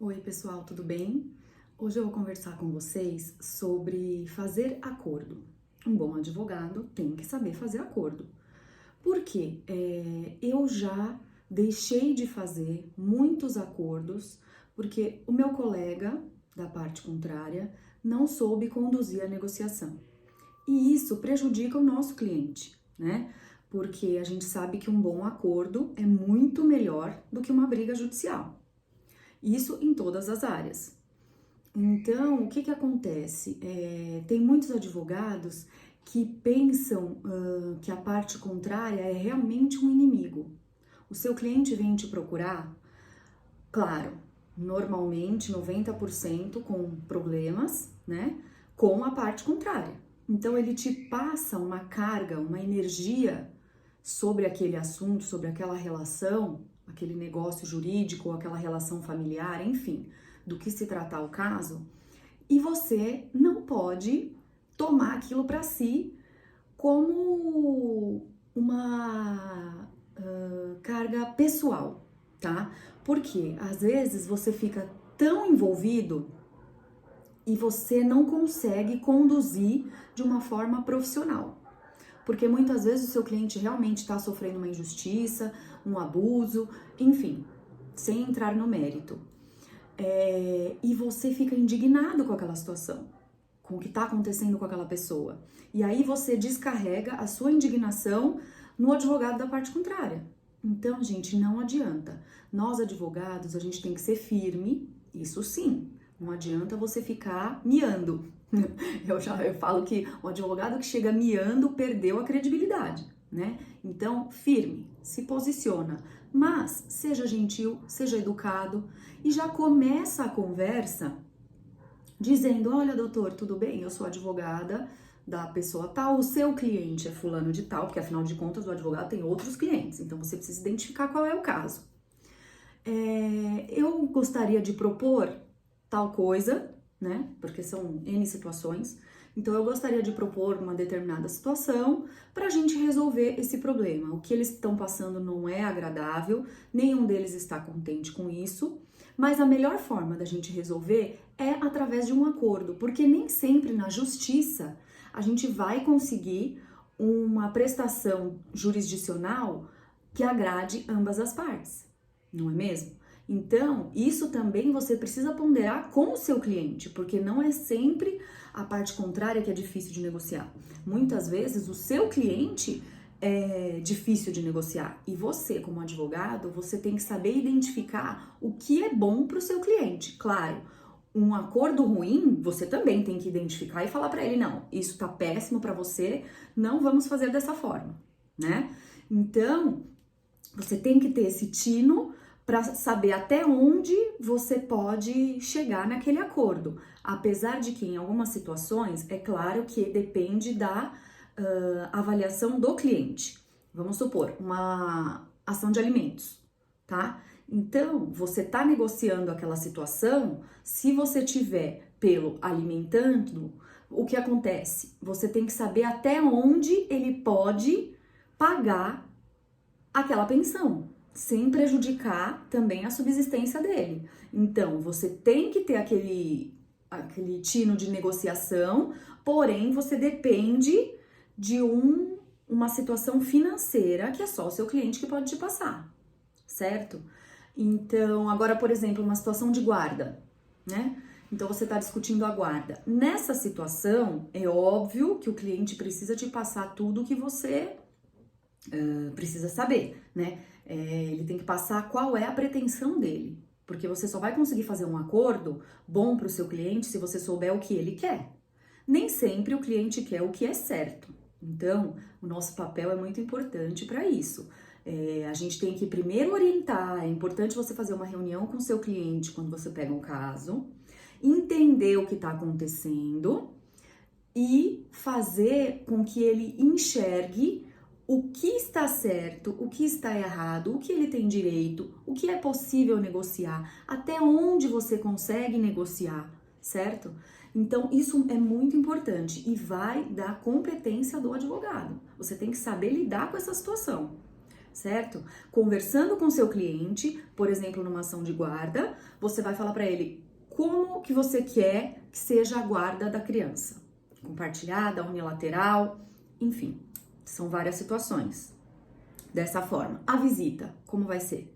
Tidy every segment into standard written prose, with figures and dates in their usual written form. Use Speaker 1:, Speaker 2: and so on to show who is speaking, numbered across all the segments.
Speaker 1: Oi, pessoal, tudo bem? Hoje eu vou conversar com vocês sobre fazer acordo. Um bom advogado tem que saber fazer acordo. Porque eu já deixei de fazer muitos acordos porque o meu colega da parte contrária não soube conduzir a negociação. E isso prejudica o nosso cliente, né? Porque a gente sabe que um bom acordo é muito melhor do que uma briga judicial. Isso em todas as áreas. Então, o que acontece? Tem muitos advogados que pensam que a parte contrária é realmente um inimigo. O seu cliente vem te procurar, claro, normalmente 90% com problemas, né? Com a parte contrária. Então, ele te passa uma carga, uma energia sobre aquele assunto, sobre aquela relação, aquele negócio jurídico ou aquela relação familiar, enfim, do que se tratar o caso, e você não pode tomar aquilo para si como uma carga pessoal, tá? Porque às vezes você fica tão envolvido e você não consegue conduzir de uma forma profissional. Porque muitas vezes o seu cliente realmente está sofrendo uma injustiça, um abuso, enfim, sem entrar no mérito. E você fica indignado com aquela situação, com o que está acontecendo com aquela pessoa. E aí você descarrega a sua indignação no advogado da parte contrária. Então, gente, não adianta. Nós, advogados, a gente tem que ser firme, isso sim. Não adianta você ficar miando. Eu falo que o advogado que chega miando perdeu a credibilidade, né? Então, firme, se posiciona, mas seja gentil, seja educado e já começa a conversa dizendo: olha, doutor, tudo bem? Eu sou advogada da pessoa tal, o seu cliente é fulano de tal, porque afinal de contas o advogado tem outros clientes, então você precisa identificar qual é o caso. Eu gostaria de propor tal coisa, né? Porque são N situações. Então, eu gostaria de propor uma determinada situação para a gente resolver esse problema. O que eles estão passando não é agradável, nenhum deles está contente com isso, mas a melhor forma da gente resolver é através de um acordo, porque nem sempre na justiça a gente vai conseguir uma prestação jurisdicional que agrade ambas as partes, não é mesmo? Então, isso também você precisa ponderar com o seu cliente, porque não é sempre a parte contrária que é difícil de negociar. Muitas vezes o seu cliente é difícil de negociar e você, como advogado, você tem que saber identificar o que é bom para o seu cliente. Claro, um acordo ruim, você também tem que identificar e falar para ele: não, isso tá péssimo para você, não vamos fazer dessa forma, né? Então, você tem que ter esse tino para saber até onde você pode chegar naquele acordo. Apesar de que em algumas situações, é claro que depende da avaliação do cliente. Vamos supor, uma ação de alimentos, tá? Então, você tá negociando aquela situação, se você tiver pelo alimentando, o que acontece? Você tem que saber até onde ele pode pagar aquela pensão, sem prejudicar também a subsistência dele. Então, você tem que ter aquele tino de negociação, porém você depende de uma situação financeira que é só o seu cliente que pode te passar, certo? Então, agora, por exemplo, uma situação de guarda, né? Então, você está discutindo a guarda. Nessa situação, é óbvio que o cliente precisa te passar tudo que você precisa saber, né? Ele tem que passar qual é a pretensão dele, porque você só vai conseguir fazer um acordo bom para o seu cliente se você souber o que ele quer. Nem sempre o cliente quer o que é certo. Então, o nosso papel é muito importante para isso. A gente tem que primeiro orientar, é importante você fazer uma reunião com o seu cliente quando você pega um caso, entender o que está acontecendo e fazer com que ele enxergue o que está certo, o que está errado, o que ele tem direito, o que é possível negociar, até onde você consegue negociar, certo? Então, isso é muito importante e vai da competência do advogado. Você tem que saber lidar com essa situação. certo? Conversando com seu cliente, por exemplo, numa ação de guarda, você vai falar para ele como que você quer que seja a guarda da criança. Compartilhada, unilateral, enfim, são várias situações. Dessa forma, a visita, como vai ser?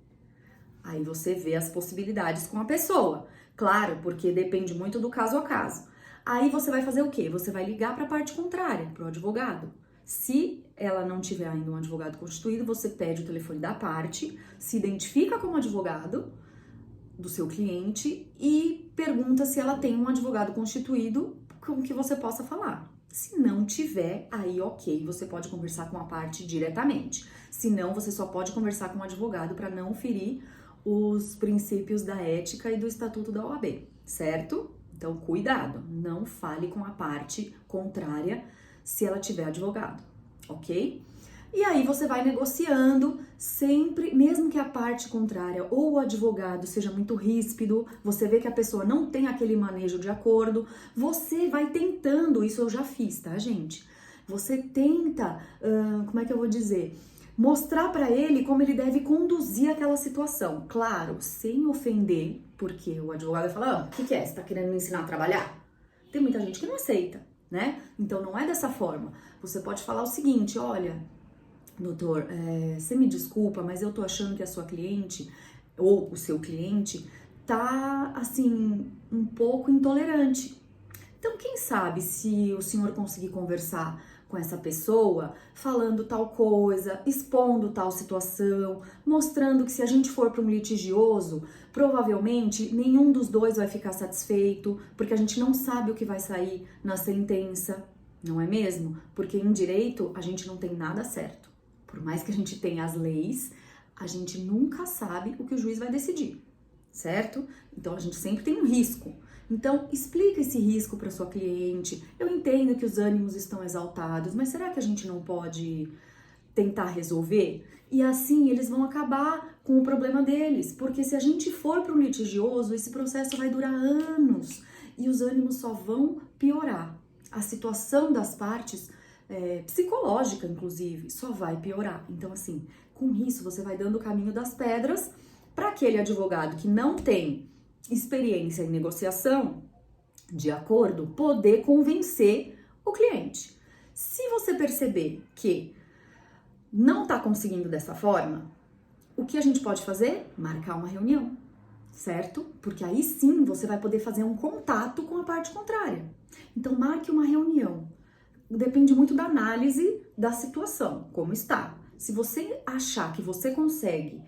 Speaker 1: Aí você vê as possibilidades com a pessoa. Claro, porque depende muito do caso a caso. Aí você vai fazer o quê? Você vai ligar para a parte contrária, para o advogado. Se ela não tiver ainda um advogado constituído, você pede o telefone da parte, se identifica como advogado do seu cliente e pergunta se ela tem um advogado constituído com que você possa falar. Se não tiver, aí ok, você pode conversar com a parte diretamente. Se não, você só pode conversar com o advogado para não ferir os princípios da ética e do estatuto da OAB, certo? Então, cuidado, não fale com a parte contrária se ela tiver advogado, ok? E aí você vai negociando sempre, mesmo que a parte contrária ou o advogado seja muito ríspido, você vê que a pessoa não tem aquele manejo de acordo, você vai tentando, isso eu já fiz, tá, gente? Você tenta, como é que eu vou dizer? Mostrar para ele como ele deve conduzir aquela situação. Claro, sem ofender, porque o advogado vai falar, o que é? Você tá querendo me ensinar a trabalhar? Tem muita gente que não aceita, né? Então não é dessa forma. Você pode falar o seguinte, olha, doutor, você me desculpa, mas eu tô achando que a sua cliente, ou o seu cliente, tá, assim, um pouco intolerante. Então, quem sabe se o senhor conseguir conversar com essa pessoa, falando tal coisa, expondo tal situação, mostrando que se a gente for para um litigioso, provavelmente nenhum dos dois vai ficar satisfeito, porque a gente não sabe o que vai sair na sentença, não é mesmo? Porque em direito a gente não tem nada certo. Por mais que a gente tenha as leis, a gente nunca sabe o que o juiz vai decidir, certo? Então a gente sempre tem um risco. Então, explica esse risco para sua cliente. Eu entendo que os ânimos estão exaltados, mas será que a gente não pode tentar resolver? E assim eles vão acabar com o problema deles, porque se a gente for para um litigioso, esse processo vai durar anos e os ânimos só vão piorar. A situação das partes, psicológica inclusive, só vai piorar. Então, assim, com isso você vai dando o caminho das pedras para aquele advogado que não tem experiência em negociação de acordo, poder convencer o cliente. Se você perceber que não está conseguindo dessa forma, o que a gente pode fazer? Marcar uma reunião, certo? Porque aí sim você vai poder fazer um contato com a parte contrária. Então marque uma reunião. Depende muito da análise da situação, como está. Se você achar que você consegue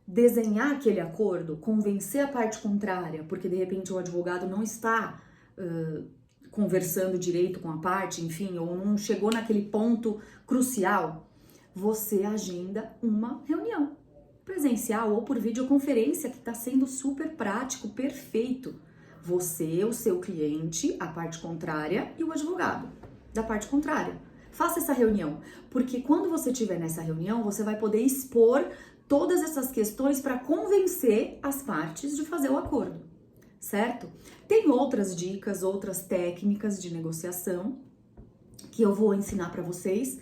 Speaker 1: desenhar aquele acordo, convencer a parte contrária, porque de repente o advogado não está conversando direito com a parte, enfim, ou não chegou naquele ponto crucial, você agenda uma reunião presencial ou por videoconferência, que está sendo super prático, perfeito. Você, o seu cliente, a parte contrária e o advogado da parte contrária. Faça essa reunião, porque quando você estiver nessa reunião, você vai poder expor todas essas questões para convencer as partes de fazer o acordo, certo? Tem outras dicas, outras técnicas de negociação que eu vou ensinar para vocês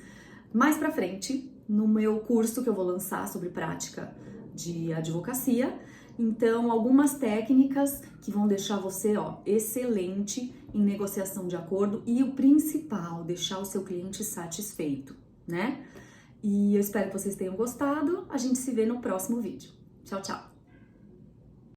Speaker 1: mais para frente no meu curso que eu vou lançar sobre prática de advocacia. Então, algumas técnicas que vão deixar você, excelente em negociação de acordo e o principal, deixar o seu cliente satisfeito, né? E eu espero que vocês tenham gostado. A gente se vê no próximo vídeo. Tchau, tchau!